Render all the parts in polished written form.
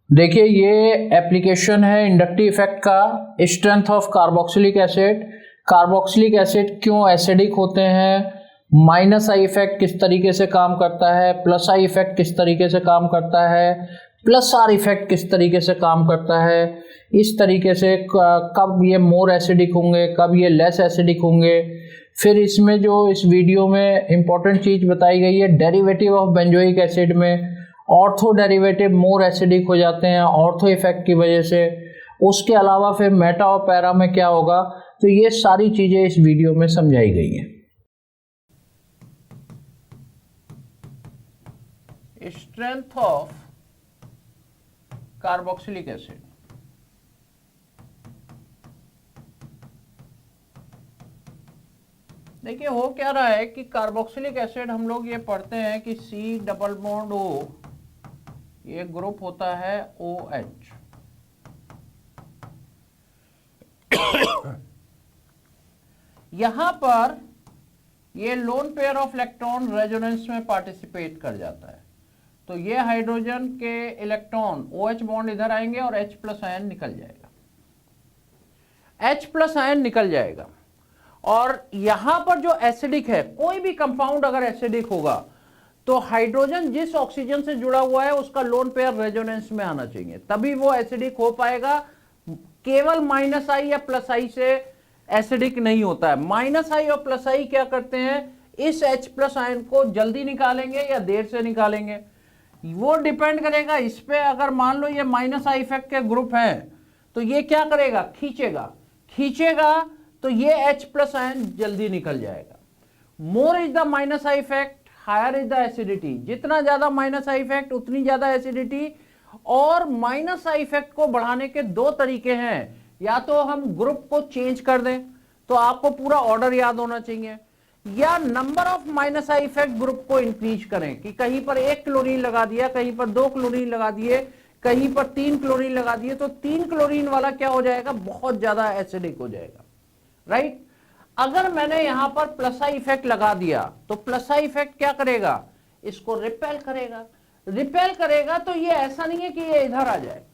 देखिए ये एप्लीकेशन है इंडक्टिव इफेक्ट का, strength of carboxylic acid. Carboxylic acid क्यों एसिडिक होते हैं, माइनस आई इफेक्ट किस तरीके से काम करता है, प्लस आई इफेक्ट किस तरीके से काम करता है, प्लस आर इफेक्ट किस तरीके से काम करता है, इस तरीके से कब ये मोर एसिडिक होंगे, कब ये लेस एसिडिक होंगे। फिर इसमें जो इस वीडियो में इंपॉर्टेंट चीज बताई गई है, डेरिवेटिव ऑफ बेंजोइक एसिड में ऑर्थो डेरिवेटिव मोर एसिडिक हो जाते हैं ऑर्थो इफेक्ट की वजह से। उसके अलावा फिर मेटा और पैरा में क्या होगा, तो ये सारी चीजें इस वीडियो में समझाई गई हैं। स्ट्रेंथ ऑफ कार्बोक्सिलिक एसिड, देखिए हो क्या रहा है कि कार्बोक्सिलिक एसिड हम लोग ये पढ़ते हैं कि C डबल बॉन्ड O, ये ग्रुप होता है OH। यहां पर ये lone pair of electron resonance में पार्टिसिपेट कर जाता है, तो ये हाइड्रोजन के इलेक्ट्रॉन OH बॉन्ड इधर आएंगे और H प्लस आयन निकल जाएगा, H प्लस आयन निकल जाएगा। और यहां पर जो एसिडिक है, कोई भी कंपाउंड अगर एसिडिक होगा तो हाइड्रोजन जिस ऑक्सीजन से जुड़ा हुआ है उसका लोन पेयर रेजोनेंस में आना चाहिए, तभी वो एसिडिक हो पाएगा। केवल माइनस आई या प्लस आई से एसिडिक नहीं होता है। माइनस आई और प्लस आई क्या करते हैं, इस H प्लस आयन को जल्दी निकालेंगे या देर से निकालेंगे, वो डिपेंड करेगा इस पे। अगर मान लो ये माइनस आई इफेक्ट के ग्रुप हैं तो ये क्या करेगा, खींचेगा तो ये H प्लस आयन जल्दी निकल जाएगा। More is the minus I effect, higher is the acidity. जितना ज्यादा माइनस आई इफेक्ट उतनी ज्यादा एसिडिटी। और माइनस आई इफेक्ट को बढ़ाने के दो तरीके हैं, या तो हम ग्रुप को चेंज कर दें, तो आपको पूरा ऑर्डर याद होना चाहिए, या number of minus I effect group को इंक्रीज करें, कि कहीं पर 1 क्लोरीन लगा दिया, कहीं पर 2 क्लोरीन लगा दिए, कहीं पर 3 क्लोरीन लगा दिए, तो 3 क्लोरीन वाला क्या हो जाएगा, बहुत ज्यादा एसिडिक हो जाएगा, राइट। अगर मैंने यहां पर प्लस आई इफेक्ट लगा दिया तो प्लस आई इफेक्ट क्या करेगा, इसको रिपेल करेगा। तो ये ऐसा नहीं है कि ये इधर आ जाए।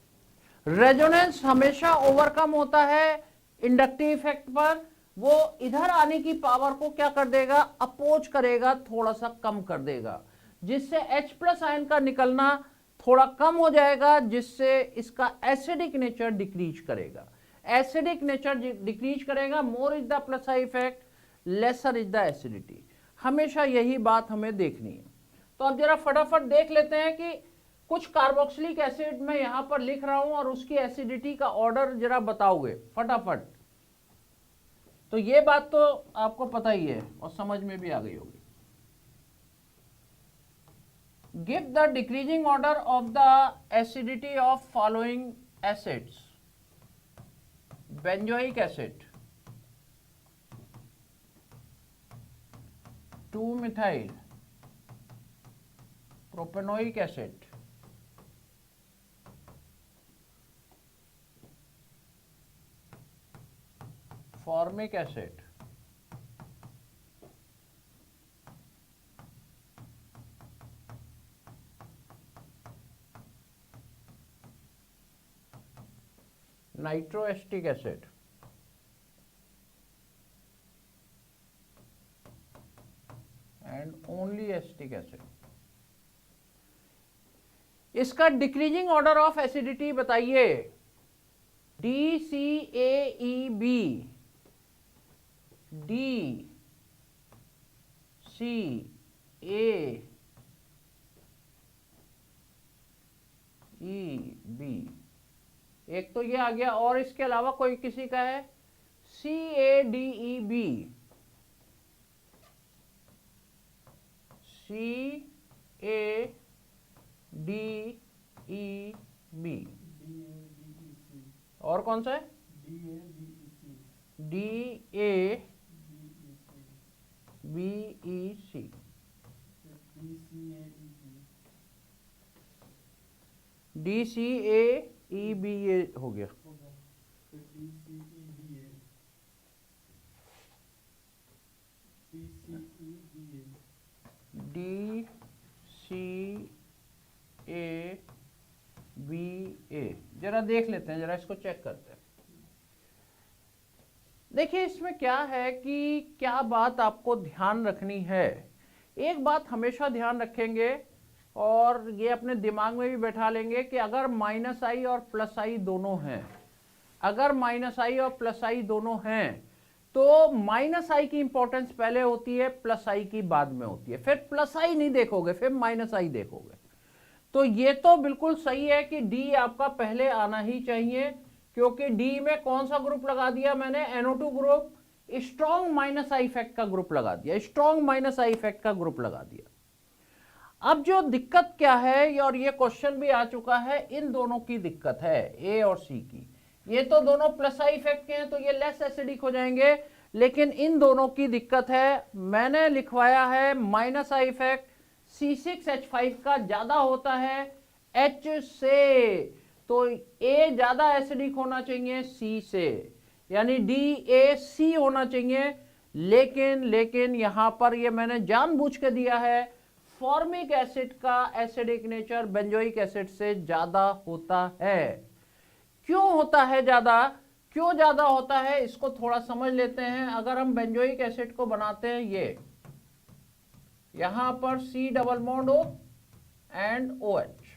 रेजोनेंस हमेशा ओवरकम होता है इंडक्टिव इफेक्ट पर, वो इधर आने की पावर को क्या कर देगा, अपोज करेगा, थोड़ा सा कम कर देगा, जिससे H प्लस आयन का निकलना थोड़ा कम हो जाएगा, जिससे इसका एसिडिक नेचर डिक्रीज करेगा। More is the plus I effect, lesser is the acidity. हमेशा यही बात हमें देखनी है। तो अब जरा फटाफट देख लेते हैं कि कुछ कार्बोक्सिलिक एसिड मैं यहां पर लिख रहा हूं और उसकी एसिडिटी का ऑर्डर जरा बताओगे फटाफट। तो ये बात तो आपको पता ही है और समझ में भी आ गई होगी। Give the decreasing order of the acidity of following acids. Benzoic acid, 2 methyl propanoic acid, formic acid, nitroacetic acid, and only acetic acid. इसका डिक्रीजिंग ऑर्डर ऑफ एसिडिटी बताइए। DCAEB, DCAEB, एक तो ये आ गया, और इसके अलावा कोई किसी का है, CADEB, CADEB, और कौन सा है, DABEC, DCAEB ये हो गया। DCAB Ba। जरा देख लेते हैं, जरा इसको चेक करते हैं। देखिए इसमें क्या है कि क्या बात आपको ध्यान रखनी है। एक बात हमेशा ध्यान रखेंगे और ये अपने दिमाग में भी बैठा लेंगे कि अगर -i और +i दोनों हैं, अगर -i और +i दोनों हैं तो -i की इंपॉर्टेंस पहले होती है, +i की बाद में होती है। फिर +i नहीं देखोगे, फिर -i देखोगे। तो ये तो बिल्कुल सही है कि D आपका पहले आना ही चाहिए, क्योंकि D में कौन सा ग्रुप लगा दिया मैंने, NO2 group, strong -i effect का ग्रुप लगा दिया, स्ट्रॉन्ग -i इफेक्ट का ग्रुप लगा दिया। अब जो दिक्कत क्या है, और ये क्वेश्चन भी आ चुका है, इन दोनों की दिक्कत है, A और C की। ये तो दोनों +i इफेक्ट के हैं तो ये लेस एसिडिक हो जाएंगे, लेकिन इन दोनों की दिक्कत है। मैंने लिखवाया है -i इफेक्ट C6H5 का ज्यादा होता है H से, तो A ज्यादा एसिडिक होना चाहिए C से, यानी DAC होना चाहिए। लेकिन यहां पर ये मैंने जानबूझ के दिया है, फॉर्मिक एसिड का एसिडिक नेचर बेंजोइक एसिड से ज्यादा होता है। क्यों होता है ज्यादा, क्यों ज्यादा होता है, इसको थोड़ा समझ लेते हैं। अगर हम बेंजोइक एसिड को बनाते हैं, ये यहां पर C double bond O and OH,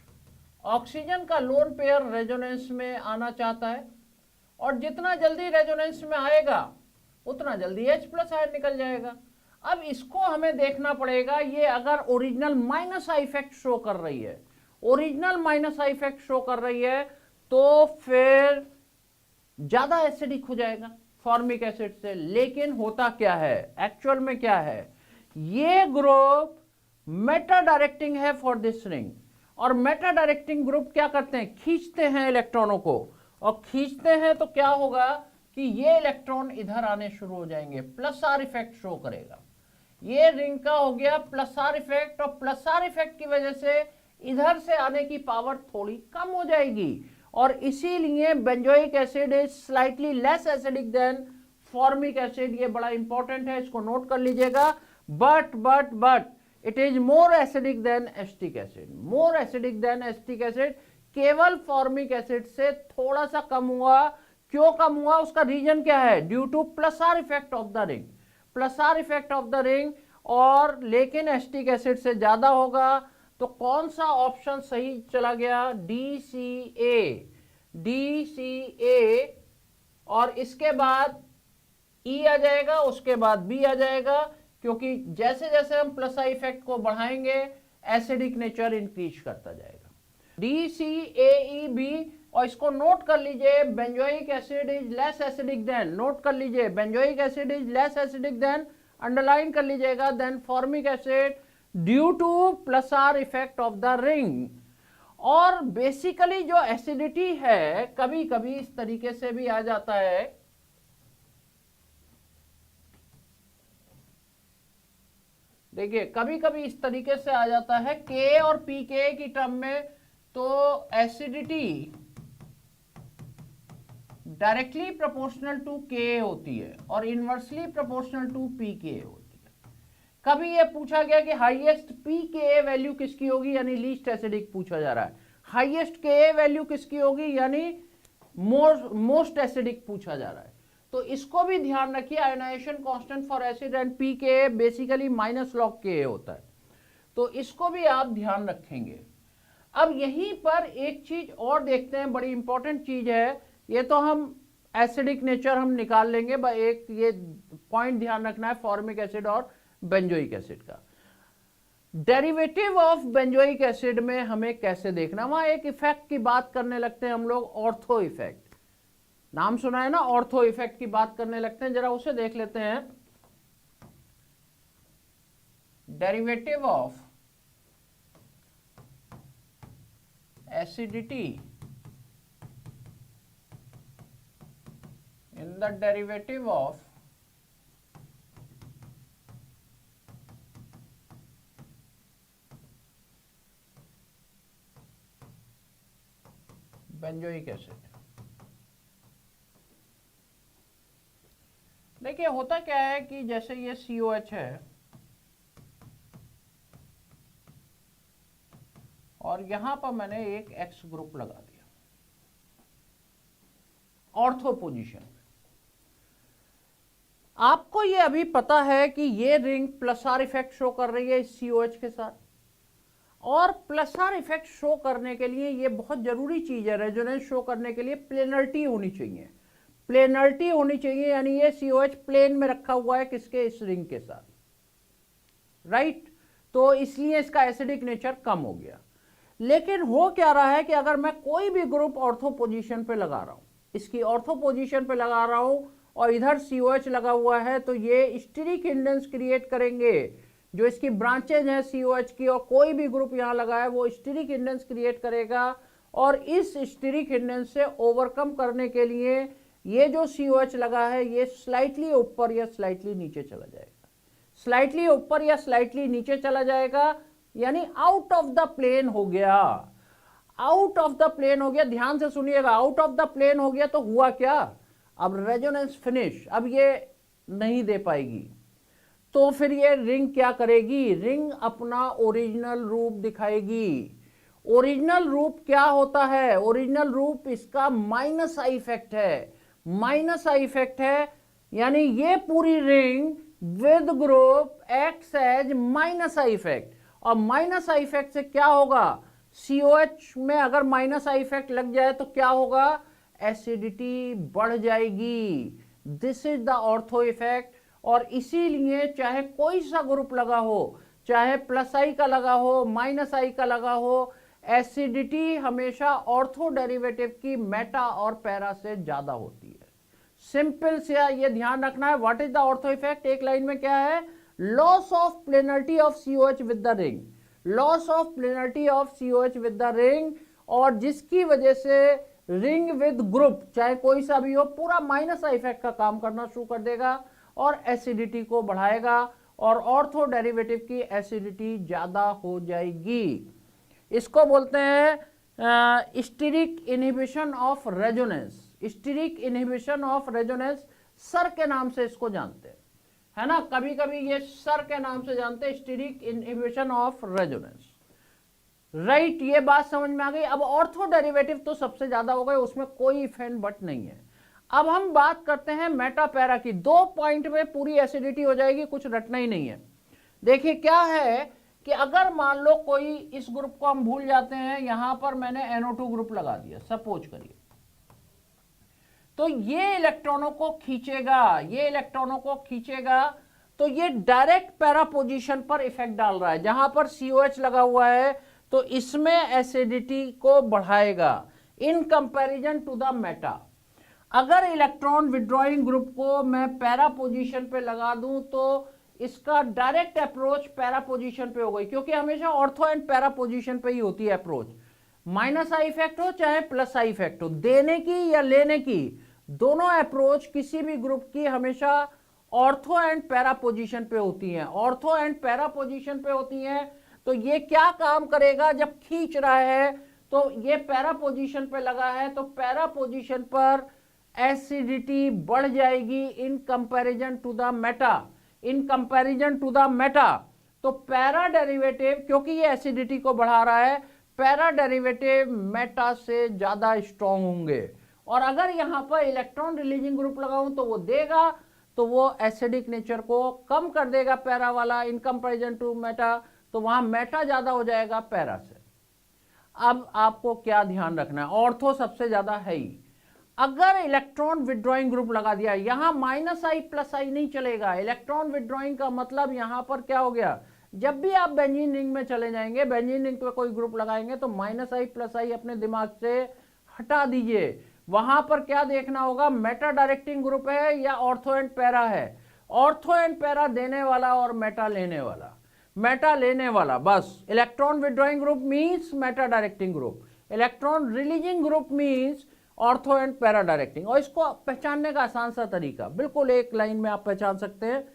oxygen का लोन पेयर रेजोनेंस में आना चाहता है, और जितना जल्दी रेजोनेंस में आएगा उतना जल्दी H+ आयन निकल जाएगा। अब इसको हमें देखना पड़ेगा, ये अगर ओरिजिनल -i इफेक्ट शो कर रही है, ओरिजिनल -i इफेक्ट शो कर रही है, तो फिर ज्यादा एसिडिक हो जाएगा फॉर्मिक एसिड से। लेकिन होता क्या है, एक्चुअल में क्या है, ये ग्रुप मेटा डायरेक्टिंग है फॉर दिस रिंग, और मेटा डायरेक्टिंग ग्रुप क्या करते हैं, खींचते हैं इलेक्ट्रॉनों को, और खींचते हैं तो क्या होगा कि ये इलेक्ट्रॉन इधर आने शुरू हो जाएंगे, +r इफेक्ट शो करेगा। ये रिंग का हो गया +r इफेक्ट, और +r इफेक्ट की वजह से इधर से आने की पावर थोड़ी कम हो जाएगी, और इसीलिए benzoic acid is slightly less acidic then formic acid. ये बड़ा इंपॉर्टेंट है, इसको नोट कर लीजिएगा। But it is more acidic then acetic acid, more acidic then acetic acid. केवल फॉर्मिक एसिड से थोड़ा सा कम हुआ। क्यों कम हुआ, उसका रीजन क्या है, due to +r effect of the ring, +r effect of the ring, और लेकिन एसिटिक एसिड से ज्यादा होगा। तो कौन सा ऑप्शन सही चला गया, DCA, और इसके बाद E आ जाएगा, उसके बाद B आ जाएगा, क्योंकि जैसे जैसे हम +i इफेक्ट को बढ़ाएंगे एसिडिक नेचर इंक्रीज करता जाएगा। DCAEB, और इसको नोट कर लीजिए, benzoic acid is less acidic than, note कर लीजिए, benzoic acid is less acidic than, underline कर लीजिएगा, than formic acid due to +r effect of the ring. और बेसिकली जो एसिडिटी है कभी कभी इस तरीके से भी आ जाता है, देखिए कभी कभी इस तरीके से आ जाता है Ka और pKa की टर्म में, तो acidity directly proportional to Ka होती है और इनवर्सली प्रोपोर्शनल टू pKa होती है। कभी ये पूछा गया कि हाईएस्ट pKa वैल्यू किसकी होगी, यानी लीस्ट एसिडिक पूछा जा रहा है, हाईएस्ट Ka वैल्यू किसकी होगी, यानी मोस्ट एसिडिक पूछा जा रहा है। तो इसको भी ध्यान रखिए, ionisation constant for acid and pKa basically -log Ka होता है, तो इसको भी आप ध्यान रखेंगे। अब यहीं पर एक चीज और देखते हैं, बड़ी इंपॉर्टेंट चीज है, ये तो हम एसिडिक नेचर हम निकाल लेंगे, एक ये पॉइंट ध्यान रखना है फॉर्मिक एसिड और बेंजोइक एसिड का। डेरिवेटिव ऑफ बेंजोइक एसिड में हमें कैसे देखना, वहां एक इफेक्ट की बात करने लगते हैं हम लोग, ऑर्थो इफेक्ट, नाम सुना है ना, ऑर्थो इफेक्ट की बात करने लगते हैं, जरा उसे देख लेते हैं। Derivative of acidity in the derivative of benzoic acid. देखिए होता क्या है कि जैसे ये COH है और यहां पर मैंने एक एक्स ग्रुप लगा दिया ऑर्थो पोजीशन पे। आपको ये अभी पता है कि ये ring plus are effect show कर रही है इस COH के साथ, और प्लस आर इफेक्ट शो करने के लिए ये बहुत जरूरी चीज है, रेजोनेंस शो करने के लिए प्लेनरिटी होनी चाहिए। प्लेनरिटी होनी चाहिए यानी ये COH प्लेन में रखा हुआ है किसके, इस रिंग के साथ, राइट। तो इसलिए इसका एसिडिक नेचर कम हो गया। लेकिन हो क्या रहा है कि अगर मैं कोई भी ग्रुप ऑर्थो पोजीशन पे लगा रहा हूं, इसकी ऑर्थो पोजीशन पे लगा रहा हूं और इधर COH लगा हुआ है, तो ये स्टीरिक हिंडेंस क्रिएट करेंगे। जो इसकी ब्रांचेज हैं COH की, और कोई भी ग्रुप यहां लगा है वो स्टीरिक हिंडेंस क्रिएट करेगा, और इस स्टीरिक हिंडेंस से ओवरकम करने के लिए ये जो COH लगा है ये स्लाइटली ऊपर या स्लाइटली नीचे चला जाएगा, स्लाइटली ऊपर या स्लाइटली नीचे चला जाएगा, यानी आउट ऑफ द प्लेन हो गया। आउट ऑफ द प्लेन हो गया, ध्यान से सुनिएगा, आउट ऑफ द प्लेन हो गया तो हुआ क्या, अब रेजोनेंस फिनिश, अब ये नहीं दे पाएगी। तो फिर ये रिंग क्या करेगी, रिंग अपना ओरिजिनल रूप दिखाएगी। ओरिजिनल रूप क्या होता है, ओरिजिनल रूप इसका माइनस आई इफेक्ट है, माइनस आई इफेक्ट है, यानी ये पूरी ring with group acts as minus I effect. और माइनस आई इफेक्ट से क्या होगा, COH में अगर माइनस आई इफेक्ट लग जाए तो क्या होगा, एसिडिटी बढ़ जाएगी। This is the ortho effect. और इसीलिए चाहे कोई सा ग्रुप लगा हो, चाहे प्लस आई का लगा हो, माइनस आई का लगा हो, एसिडिटी हमेशा ऑर्थो डेरिवेटिव की मेटा और पैरा से ज्यादा होती है। सिंपल से ये ध्यान रखना है। What is the ortho effect, एक लाइन में क्या है, loss of planarity of COH with the ring, loss of planarity of COH with the ring, और जिसकी वजह से रिंग विद ग्रुप चाहे कोई सा भी हो पूरा माइनस इफेक्ट का काम करना शुरू कर देगा और एसिडिटी को बढ़ाएगा, और ऑर्थो डेरिवेटिव की एसिडिटी ज्यादा हो जाएगी। इसको बोलते हैं steric inhibition of resonance, steric inhibition of resonance, sir के नाम से इसको जानते हैं, है ना, कभी कभी ये सर के नाम से जानते हैं, steric inhibition of resonance, right. ये बात समझ में आ गई। अब ऑर्थो डेरिवेटिव तो सबसे ज्यादा हो गए, उसमें कोई इफ एंड बट नहीं है। अब हम बात करते हैं मेटा पैरा की। 2 पॉइंट में पूरी एसिडिटी हो जाएगी, कुछ रटना ही नहीं है। देखिए क्या है कि अगर मान लो कोई इस ग्रुप को हम भूल जाते हैं, यहां पर मैंने NO2 ग्रुप लगा दिया सपोज करिए, तो ये इलेक्ट्रॉनों को खींचेगा, ये इलेक्ट्रॉनों को खींचेगा, तो ये डायरेक्ट पैरा पोजीशन पर इफेक्ट डाल रहा है। जहां पर COH लगा हुआ है तो इसमें एसिडिटी को बढ़ाएगा in comparison to the meta. अगर इलेक्ट्रॉन विड्रॉइंग ग्रुप को मैं पैरा पोजीशन पे लगा दूं तो इसका डायरेक्ट अप्रोच पैरा पोजीशन पे हो गई, क्योंकि हमेशा ऑर्थो एंड पैरा पोजीशन पे ही होती है अप्रोच, माइनस आई इफेक्ट हो चाहे प्लस आई इफेक्ट हो, देने की या लेने की, दोनों अप्रोच किसी भी ग्रुप की हमेशा ऑर्थो एंड पैरा पोजीशन पे होती हैं, ऑर्थो एंड पैरा पोजीशन पे होती हैं। तो ये क्या काम करेगा, जब खींच रहा है तो ये पैरा पोजीशन पे लगा है, तो पैरा पोजीशन पर एसिडिटी बढ़ जाएगी in comparison to the meta, in comparison to the meta. तो पैरा डेरिवेटिव, क्योंकि ये एसिडिटी को बढ़ा रहा है, पैरा डेरिवेटिव मेटा से ज्यादा स्ट्रॉन्ग होंगे। और अगर यहां पर इलेक्ट्रॉन रिलीजिंग ग्रुप लगाऊं तो वो देगा, तो वो एसिडिक नेचर को कम कर देगा पैरा वाला इन कंपैरिजन टू मेटा, तो वहां मेटा ज्यादा हो जाएगा पैरा से। अब आपको क्या ध्यान रखना है, ऑर्थो सबसे ज्यादा है ही। अगर इलेक्ट्रॉन विड्रॉइंग ग्रुप लगा दिया, यहां माइनस आई प्लस आई नहीं चलेगा। इलेक्ट्रॉन विड्रॉइंग का मतलब यहां पर क्या हो गया, जब भी आप बेंजीन रिंग में चले जाएंगे, बेंजीन रिंग पे कोई ग्रुप लगाएंगे तो माइनस आई प्लस आई अपने दिमाग से हटा दीजिए। वहां पर क्या देखना होगा, मेटा डायरेक्टिंग ग्रुप है या ऑर्थो एंड पैरा है। ऑर्थो एंड पैरा देने वाला और मेटा लेने वाला, मेटा लेने वाला, बस। Electron withdrawing group means Meta directing group, electron releasing group means ortho and para directing. और इसको पहचानने का आसान सा तरीका, बिल्कुल एक लाइन में आप पहचान सकते हैं।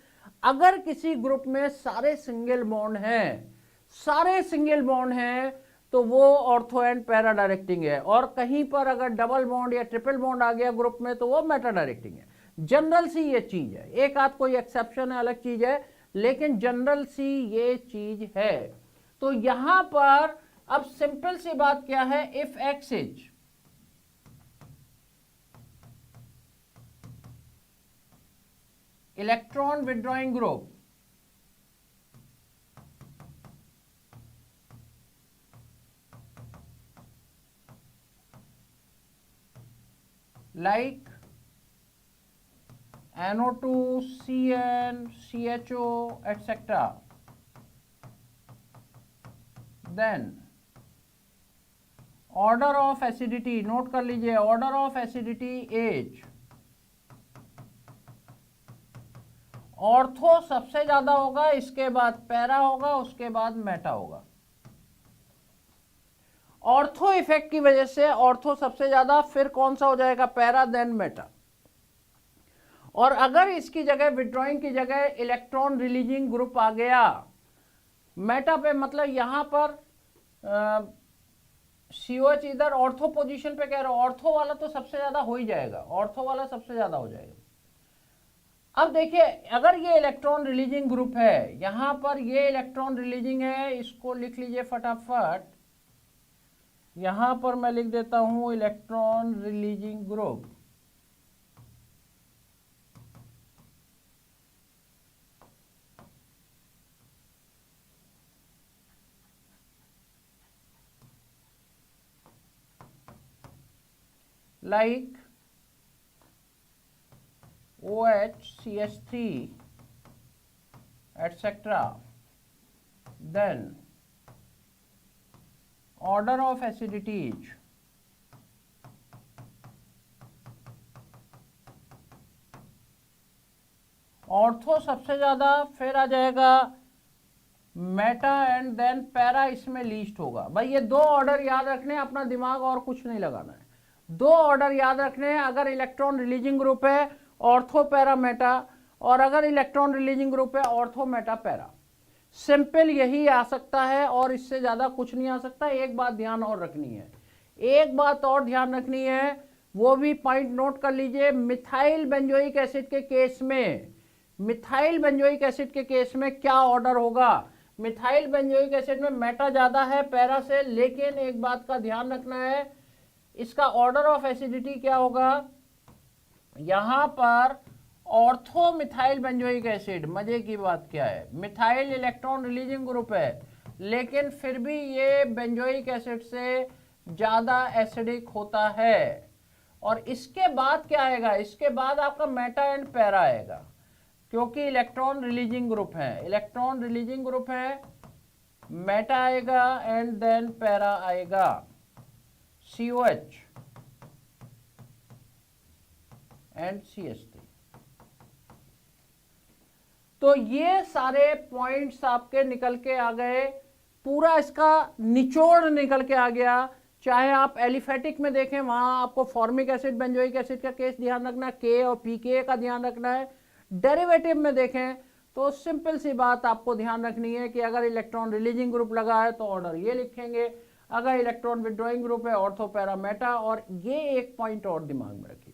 अगर किसी ग्रुप में सारे सिंगल बॉन्ड हैं, सारे सिंगल बॉन्ड हैं, तो वो ऑर्थो एंड पैरा डायरेक्टिंग है। और कहीं पर अगर डबल बॉन्ड या ट्रिपल बॉन्ड आ गया ग्रुप में तो वो मेटा डायरेक्टिंग है। जनरल सी ये चीज है, एक आध कोई एक्सेप्शन है, अलग चीज है, लेकिन जनरल सी ये चीज है। तो यहां पर अब सिंपल सी बात क्या है, if x is electron withdrawing group like NO2, CN, CHO, etc. Then order of acidity, note कर लीजिए, order of acidity H, ortho सबसे ज्यादा होगा, इसके बाद पैरा होगा, उसके बाद मेटा होगा। ऑर्थो इफेक्ट की वजह से ऑर्थो सबसे ज्यादा, फिर कौन सा हो जाएगा, पैरा, देन मेटा। और अगर इसकी जगह विड्रॉइंग की जगह इलेक्ट्रॉन रिलीजिंग ग्रुप आ गया मेटा पे, मतलब यहां पर COH इधर ऑर्थो पोजीशन पे कह रहा हूं, ऑर्थो वाला तो सबसे ज्यादा हो ही जाएगा, ऑर्थो वाला सबसे ज्यादा हो जाएगा। अब देखिए, अगर ये इलेक्ट्रॉन रिलीजिंग ग्रुप है, यहां पर ये इलेक्ट्रॉन रिलीजिंग है, इसको लिख लीजिए फटाफट, यहां पर मैं लिख देता हूं electron releasing group. like OH, CH3, etc. Then order of acidities, ortho सबसे ज्यादा, फिर आ जाएगा मेटा एंड देन पैरा, इसमें लीस्ट होगा। भाई ये दो ऑर्डर याद रखने, अपना दिमाग और कुछ नहीं लगाना है, दो ऑर्डर याद रखने हैं। अगर इलेक्ट्रॉन रिलीजिंग ग्रुप है ऑर्थो पैरा मेटा, और अगर इलेक्ट्रॉन रिलीजिंग ग्रुप है ऑर्थो मेटा पैरा, सिंपल यही आ सकता है और इससे ज्यादा कुछ नहीं आ सकता। एक बात ध्यान और रखनी है, एक बात और ध्यान रखनी है, वो भी पॉइंट नोट कर लीजिए। मिथाइल बेंजोइक एसिड के केस में, मिथाइल बेंजोइक एसिड के केस में क्या ऑर्डर होगा, मिथाइल बेंजोइक एसिड में मेटा ज्यादा है पैरा से, लेकिन एक बात का ध्यान रखना है, इसका ऑर्डर ऑफ एसिडिटी क्या होगा, यहां पर ऑर्थो मिथाइल बेंजोइक एसिड, मजे की बात क्या है, मिथाइल इलेक्ट्रॉन रिलीजिंग ग्रुप है, लेकिन फिर भी ये बेंजोइक एसिड से ज्यादा एसिडिक होता है। और इसके बाद क्या आएगा, इसके बाद आपका मेटा एंड पैरा आएगा, क्योंकि इलेक्ट्रॉन रिलीजिंग ग्रुप है, इलेक्ट्रॉन रिलीजिंग ग्रुप है, मेटा आएगा एंड देन पैरा आएगा, COH एंड CH3। तो ये सारे पॉइंट्स आपके निकल के आ गए, पूरा इसका निचोड़ निकल के आ गया। चाहे आप एलिफेटिक में देखें, वहां आपको फॉर्मिक एसिड बेंजोइक एसिड का केस ध्यान रखना है, K और pK का ध्यान रखना है। डेरिवेटिव में देखें तो सिंपल सी बात आपको ध्यान रखनी है कि अगर इलेक्ट्रॉन रिलीजिंग ग्रुप लगा है तो ऑर्डर ये लिखेंगे, अगर इलेक्ट्रॉन विड्रॉइंग ग्रुप है ऑर्थो पैरा मेटा। और ये एक पॉइंट और दिमाग में रखिए,